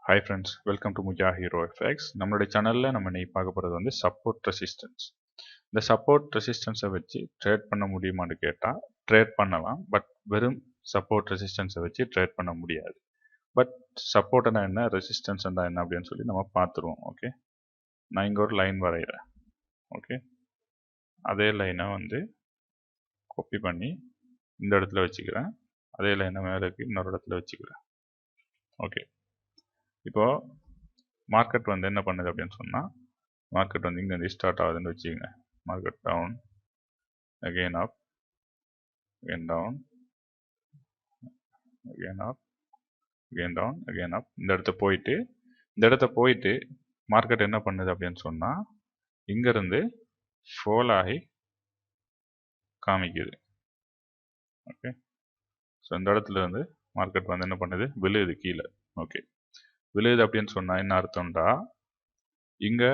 Hi friends, welcome to Muja Hero FX. நம்மளுடைய சேனல்ல நம்ம இன்னைக்கு பார்க்க போறது வந்து சப்போர்ட் ரெசிஸ்டன்ஸ். இந்த சப்போர்ட் ரெசிஸ்டன்ஸை வச்சு ட்ரேட் பண்ண முடியுமான்னு கேட்டால் ட்ரேட் பண்ணலாம். பட் வெறும் சப்போர்ட் ரெசிஸ்டன்ஸை வச்சு ட்ரேட் பண்ண முடியாது. பட் சப்போர்ட்னா என்ன, ரெசிஸ்டன்ஸ் என்ன அப்படின்னு சொல்லி நம்ம பார்த்துருவோம். ஓகே, நான் இங்கே ஒரு லைன் வரைகிறேன். ஓகே, அதே லைனை வந்து காப்பி பண்ணி இந்த இடத்துல வச்சுக்கிறேன். அதே லைனை மேலே இன்னொரு இடத்துல வச்சுக்கிறேன். ஓகே, இப்போ மார்க்கெட் வந்து என்ன பண்ணுது அப்படின்னு சொன்னால், மார்க்கெட் வந்து இங்கே ஸ்டார்ட் ஆகுதுன்னு வச்சுக்கோங்க. மார்க்கெட் டவுன், அகெயின் அப், அகெயின் டவுன், அகெயின் அப், அகெயின் டவுன், அகெயின் அப். இந்த இடத்த போயிட்டு மார்க்கெட் என்ன பண்ணுது அப்படின்னு சொன்னால், இங்கேருந்து ஃபோல் ஆகி காமிக்குது. ஓகே, ஸோ இந்த இடத்துல இருந்து மார்க்கெட் வந்து என்ன பண்ணுது, விழுகுது கீழே. ஓகே, விழுகுது அப்படின்னு சொன்னால் என்ன அர்த்தம்டா, இங்கே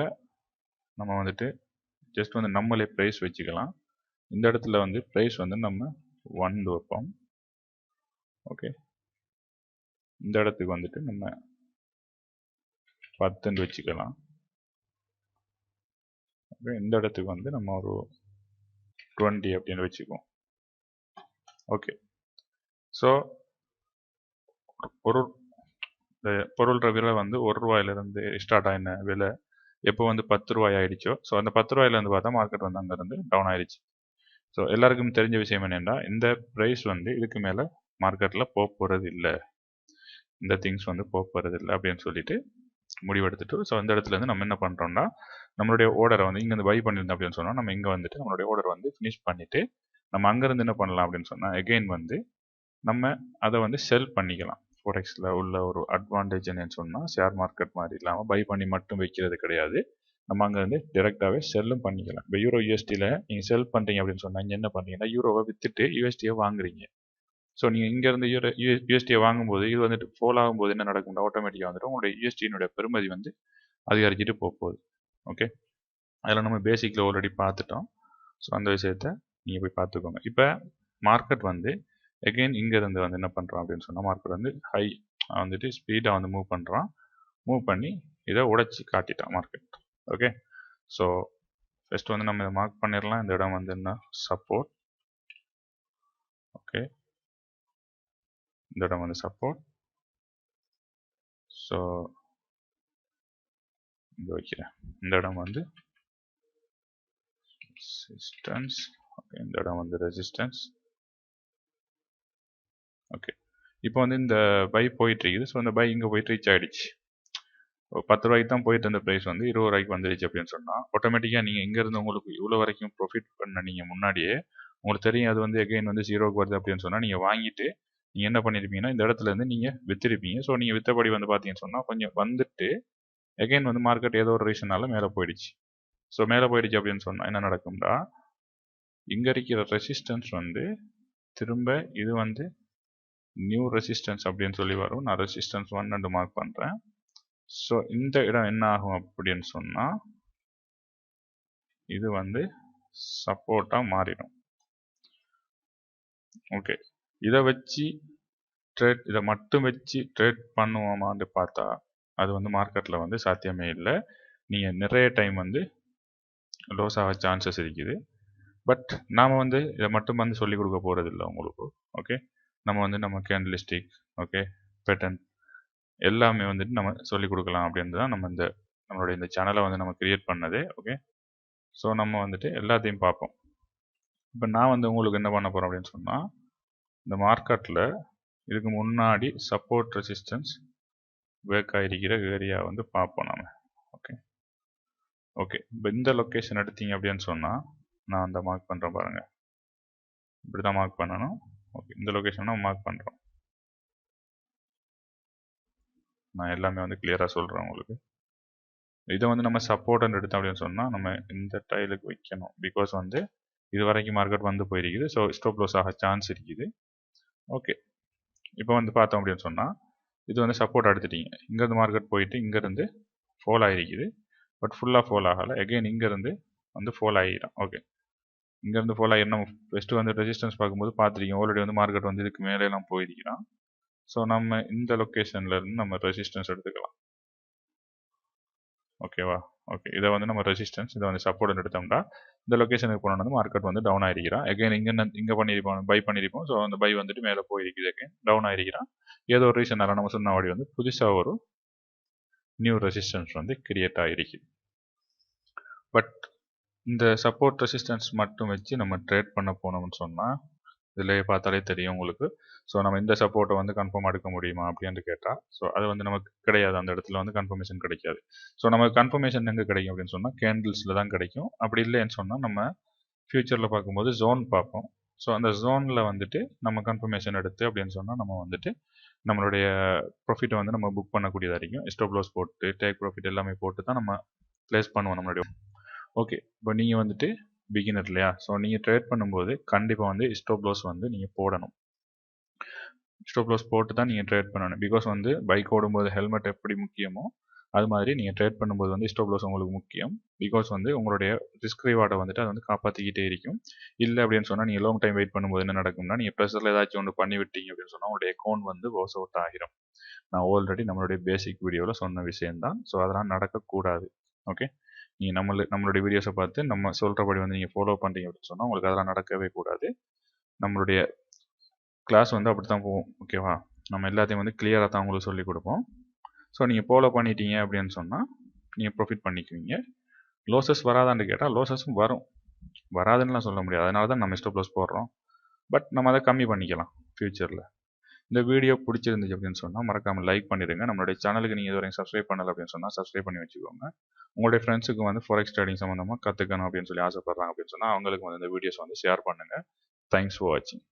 நம்ம வந்துட்டு ஜஸ்ட் வந்து நம்மளே ப்ரைஸ் வச்சுக்கலாம். இந்த இடத்துல வந்து ப்ரைஸ் வந்து நம்ம 1 வைப்போம். ஓகே, இந்த இடத்துக்கு வந்துட்டு நம்ம 10 வச்சுக்கலாம். ஓகே, இந்த இடத்துக்கு வந்து நம்ம ஒரு 20 அப்படின்னு வச்சுக்குவோம். ஓகே, ஸோ பொருள்ற விலை வந்து ₹1 ஸ்டார்ட் ஆகின விலை எப்போ வந்து ₹10 ஆயிடுச்சோ, ஸோ அந்த ₹10 பார்த்தா மார்க்கெட் வந்து அங்கேருந்து டவுன் ஆயிடுச்சு. ஸோ எல்லாருக்கும் தெரிஞ்ச விஷயம் என்னென்னா, இந்த ப்ரைஸ் வந்து இதுக்கு மேலே மார்க்கெட்டில் போகிறது இல்லை, இந்த திங்ஸ் வந்து போகிறது இல்லை அப்படின்னு சொல்லிட்டு முடிவெடுத்துட்டு, ஸோ அந்த இடத்துல இருந்து நம்ம என்ன பண்ணுறோம்னா, நம்மளுடைய ஆர்டரை வந்து இங்கேருந்து பை பண்ணியிருந்தோம் அப்படின்னு சொன்னால், நம்ம இங்கே வந்துட்டு நம்மளுடைய ஆர்டர் வந்து ஃபினிஷ் பண்ணிவிட்டு நம்ம அங்கேருந்து என்ன பண்ணலாம் அப்படின்னு சொன்னால், எகெயின் வந்து நம்ம அதை வந்து செல் பண்ணிக்கலாம். ஃபோரெக்ஸில் உள்ள ஒரு அட்வான்டேஜ் என்னன்னு சொன்னால், ஷேர் மார்க்கெட் மாதிரி இல்லாமல் பை பண்ணி மட்டும் வைக்கிறது கிடையாது. நம்ம அங்கே வந்து டிரெக்டாகவே செல்லும் பண்ணிக்கலாம். இப்போ யூரோ யூஎஸ்டியில் நீங்கள் செல் பண்ணுறீங்க அப்படின்னு சொன்னால், இங்கே என்ன பண்ணுறீங்கன்னா, யூரோவை விற்றுட்டு யூஎஸ்டியை வாங்குறீங்க. ஸோ நீங்கள் இங்கேருந்து யூஎஸ்டியை வாங்கும்போது இது வந்துட்டு ஃபோல் ஆகும்போது என்ன நடக்கும்னா, ஆட்டோமேட்டிக்காக வந்துட்டு உங்களுடைய யூஎஸ்டியினுடைய பெருமதி வந்து அதிகரிச்சுட்டு போகுது. ஓகே, அதில் நம்ம பேசிக்கில் ஆல்ரெடி பார்த்துட்டோம். ஸோ அந்த விஷயத்த நீங்கள் போய் பார்த்துக்கோங்க. இப்போ மார்க்கெட் வந்து எகெயின் இங்கேருந்து வந்து என்ன பண்ணுறோம் அப்படின்னு சொன்னால், மார்க்கெட் வந்து ஹை வந்துட்டு ஸ்பீடாக வந்து மூவ் பண்ணி இதை உடைச்சி காட்டிட்டான் மார்க்கெட். ஓகே, ஸோ ஃபர்ஸ்ட் வந்து நம்ம இதை மார்க் பண்ணிடலாம். இந்த இடம் வந்து என்ன, சப்போர்ட். ஓகே, இந்த இடம் வந்து சப்போர்ட். ஸோ இங்கே வைக்கிறேன். இந்த இடம் வந்து ரெசிஸ்டன்ஸ். ஓகே, இந்த இடம் வந்து ரெசிஸ்டன்ஸ். ஓகே, இப்போ வந்து இந்த பை போயிட்டு இருக்குது. ஸோ இந்த பை இங்கே போயிட்டு ரீச் ஆகிடுச்சு. ₹10 தான் போயிட்டு இருந்த ப்ரைஸ் வந்து ₹20 வந்துடுச்சு அப்படின்னு சொன்னால், ஆட்டோமேட்டிக்காக நீங்கள் இங்கேருந்து உங்களுக்கு இவ்வளோ வரைக்கும் ப்ராஃபிட் பண்ண நீங்கள் முன்னாடியே உங்களுக்கு தெரியும் அது வந்து எகெயின் வந்து 0க்கு வருது அப்படின்னு சொன்னால், நீங்கள் வாங்கிட்டு நீங்கள் என்ன பண்ணியிருப்பீங்கன்னா, இந்த இடத்துல இருந்து நீங்கள் விற்றுருப்பீங்க. ஸோ நீங்கள் விற்றபடி வந்து பார்த்தீங்கன்னு சொன்னால், கொஞ்சம் வந்துட்டு எகெயின் வந்து மார்க்கெட் ஏதோ ஒரு ரீசனால மேலே போயிடுச்சு. ஸோ மேலே போயிடுச்சு அப்படின்னு சொன்னால் என்ன நடக்கும்டா, இங்கே இருக்கிற ரெசிஸ்டன்ஸ் வந்து திரும்ப இது வந்து நியூ ரெசிஸ்டன்ஸ் அப்படின்னு சொல்லி வரும். நான் ரெசிஸ்டன்ஸ் 1 மார்க் பண்ணுறேன். ஸோ இந்த இடம் என்ன ஆகும் அப்படின்னு சொன்னால், இது வந்து சப்போர்ட்டாக மாறிடும். ஓகே, இதை மட்டும் வச்சு ட்ரேட் பண்ணுவோமான்னு பார்த்தா அது வந்து மார்க்கெட்டில் வந்து சாத்தியமே இல்லை. நீங்கள் நிறைய டைம் வந்து லோஸ் ஆக சான்சஸ் இருக்குது. பட் நாம் வந்து இதை மட்டும் வந்து சொல்லிக் கொடுக்க போகிறதில்ல உங்களுக்கு. ஓகே, நம்ம கேண்டலிஸ்டிக், ஓகே, பேட்டர்ன் எல்லாமே வந்துட்டு நம்ம சொல்லிக் கொடுக்கலாம் அப்படின்னு தான் நம்மளுடைய இந்த சேனலை வந்து நம்ம கிரியேட் பண்ணதே. ஓகே, ஸோ நம்ம வந்துட்டு எல்லாத்தையும் பார்ப்போம். இப்போ நான் வந்து உங்களுக்கு என்ன பண்ண போகிறோம் அப்படின்னு சொன்னால், இந்த மார்க்கெட்டில் இதுக்கு முன்னாடி சப்போர்ட் ரெசிஸ்டன்ஸ் வேக் ஆகிருக்கிற ஏரியா வந்து பார்ப்போம் நம்ம. ஓகே, இப்போ இந்த லொக்கேஷன் எடுத்தீங்க அப்படின்னு சொன்னால், நான் அந்த மார்க் பண்ணுறேன் பாருங்கள், இப்படி தான் மார்க் பண்ணணும். ஓகே, இந்த லொக்கேஷன் நம்ம மார்க் பண்ணுறோம். நான் எல்லாமே வந்து கிளியராக சொல்கிறேன் உங்களுக்கு. இதை வந்து நம்ம சப்போர்ட் எடுத்தோம் அப்படின்னு சொன்னால், நம்ம இந்த டைலுக்கு வைக்கணும். பிகாஸ் வந்து இது வரைக்கும் மார்க்கெட் வந்து போயிருக்குது. ஸோ ஸ்டாப் லாஸ் ஆக சான்ஸ் இருக்குது. ஓகே, இப்போ வந்து பார்த்தோம் அப்படின்னு சொன்னால், இது வந்து சப்போர்ட் எடுத்துட்டீங்க. இங்கேருந்து மார்க்கெட் போயிட்டு இங்கேருந்து ஃபோல் ஆகிருக்குது. பட் ஃபுல்லாக ஃபோல் ஆகலை. எகெயின் இங்கேருந்து வந்து ஃபோல் ஆகிடும். ஓகே, இங்கேருந்து ஃபோல் ஆகி நம்ம ஃபஸ்ட்டு வந்து ரெசிஸ்டன்ஸ் பார்க்கும்போது பார்த்துருக்கீங்க, ஆல்ரெடி வந்து மார்க்கெட் வந்து இதுக்கு மேலே எல்லாம் போயிருக்கிறான். ஸோ நம்ம இந்த லொக்கேஷன்லேருந்து நம்ம ரெசிஸ்டன்ஸ் எடுத்துக்கலாம். ஓகேவா? ஓகே, இதை வந்து நம்ம ரெசிஸ்டன்ஸ், இதை வந்து சப்போர்ட் எடுத்தோம்னா இந்த லொக்கேஷனுக்கு போனோம்னா வந்து மார்க்கெட் வந்து டவுன் ஆகிருக்கிறான். எகைன் இங்கே பண்ணியிருப்போம், பை பண்ணியிருப்போம். ஸோ அந்த பை வந்துட்டு மேலே போயிருக்குது, எகைன் டவுன் ஆகிருக்கிறான். ஏதோ ஒரு ரீசனால நம்ம சொன்ன அப்படி வந்து புதுசாக ஒரு நியூ ரெசிஸ்டன்ஸ் வந்து கிரியேட் ஆகிருக்கு. பட் இந்த சப்போர்ட் ரெசிஸ்டன்ஸ் மட்டும் வச்சு நம்ம ட்ரேட் பண்ண போனோம்னு சொன்னால் இதில் பார்த்தாலே தெரியும் உங்களுக்கு. ஸோ நம்ம இந்த சப்போர்ட்டை வந்து கன்ஃபார்ம் எடுக்க முடியுமா அப்படின்னு கேட்டால், ஸோ அது வந்து நமக்கு கிடையாது. அந்த இடத்துல வந்து கன்ஃபர்மேஷன் கிடைக்காது. ஸோ நமக்கு கன்ஃபர்மேஷன் எங்கே கிடைக்கும் அப்படின்னு சொன்னால் கேண்டில்ஸில் தான் கிடைக்கும். அப்படி இல்லைன்னு சொன்னால் நம்ம ஃபியூச்சரில் பார்க்கும்போது ஜோன் பார்ப்போம். ஸோ அந்த ஜோனில் வந்துட்டு நம்ம கன்ஃபர்மேஷன் எடுத்து அப்படின்னு சொன்னால் நம்ம வந்துட்டு நம்மளுடைய ப்ராஃபிட்டை வந்து நம்ம புக் பண்ணக்கூடியதாக இருக்கும். ஸ்டாப் லாஸ் போட்டு டேக் ப்ராஃபிட் எல்லாமே போட்டு தான் நம்ம ப்ளேஸ் பண்ணுவோம் நம்மளுடைய. ஓகே, இப்போ நீங்கள் வந்துட்டு பிகினர் இல்லையா? ஸோ நீங்கள் ட்ரேட் பண்ணும்போது கண்டிப்பாக வந்து ஸ்டாப் லாஸ் வந்து நீங்கள் போடணும். ஸ்டாப் லாஸ் போட்டு தான் நீங்கள் ட்ரேட் பண்ணணும். பிகாஸ் வந்து பைக் ஓடும்போது ஹெல்மெட் எப்படி முக்கியமோ அது மாதிரி நீங்கள் ட்ரேட் பண்ணும்போது வந்து ஸ்டாப் லாஸ் உங்களுக்கு முக்கியம். பிகாஸ் வந்து உங்களுடைய ரிஸ்க் ரிவார்டை வந்துட்டு அது வந்து காப்பாற்றிக்கிட்டே இருக்கும். இல்லை அப்படின்னு சொன்னால் நீங்கள் லாங் டைம் வெயிட் பண்ணும்போது என்ன நடக்கும்னா, நீங்கள் ப்ரெஷரில் ஏதாச்சும் ஒன்று பண்ணி விட்டீங்க அப்படின்னு சொன்னால் உங்களுடைய அக்கௌண்ட் வந்து வாஷ் அவுட் ஆகிரும். நான் ஆல்ரெடி நம்மளுடைய பேசிக் வீடியோவில் சொன்ன விஷயம்தான். ஸோ அதெல்லாம் நடக்கக்கூடாது. ஓகே, நீங்கள் நம்மளுடைய வீடியோஸை பார்த்து நம்ம சொல்கிறபடி வந்து நீங்கள் ஃபாலோ பண்ணுறீங்க அப்படின்னு சொன்னால் உங்களுக்கு அதெல்லாம் நடக்கவே கூடாது. நம்மளுடைய கிளாஸ் வந்து அப்படி தான் போகும். ஓகேவா? நம்ம எல்லாத்தையும் வந்து கிளியராக தான் உங்களுக்கு சொல்லிக் கொடுப்போம். ஸோ நீங்கள் ஃபாலோ பண்ணிட்டீங்க அப்படின்னு சொன்னால் நீங்கள் ப்ராஃபிட் பண்ணிக்குவீங்க. லோசஸ் வராதான்னு கேட்டால் லோசஸும் வரும், வராதுன்னுலாம் சொல்ல முடியாது. அதனால தான் நம்ம ஸ்டாப் லாஸ் போடுறோம். பட் நம்ம அதை கம்மி பண்ணிக்கலாம் ஃப்யூச்சரில். இந்த வீடியோ பிடிச்சிருந்துச்சு அப்படின்னு சொன்னால் மறக்காமல் லைக் பண்ணிடுங்க. நம்மளுடைய சேனலுக்கு நீங்கள் இதுவரைக்கும் சப்ஸ்கிரைப் பண்ணலை அப்படின்னு சொன்னால் சப்ஸ்கிரைப் பண்ணி வச்சுக்கோங்க. உங்களுடைய ஃப்ரெண்ட்ஸுக்கு வந்து ஃபாரெக்ஸ் ட்ரேடிங் சம்மந்தமாக கற்றுக்கணும் அப்படின்னு சொல்லி ஆசைப்பட்றாங்க அப்படின்னு சொன்னால் அவங்களுக்கு வந்து இந்த வீடியோஸ் வந்து ஷேர் பண்ணுங்கள். தேங்க்ஸ் ஃபார் வாட்சிங்.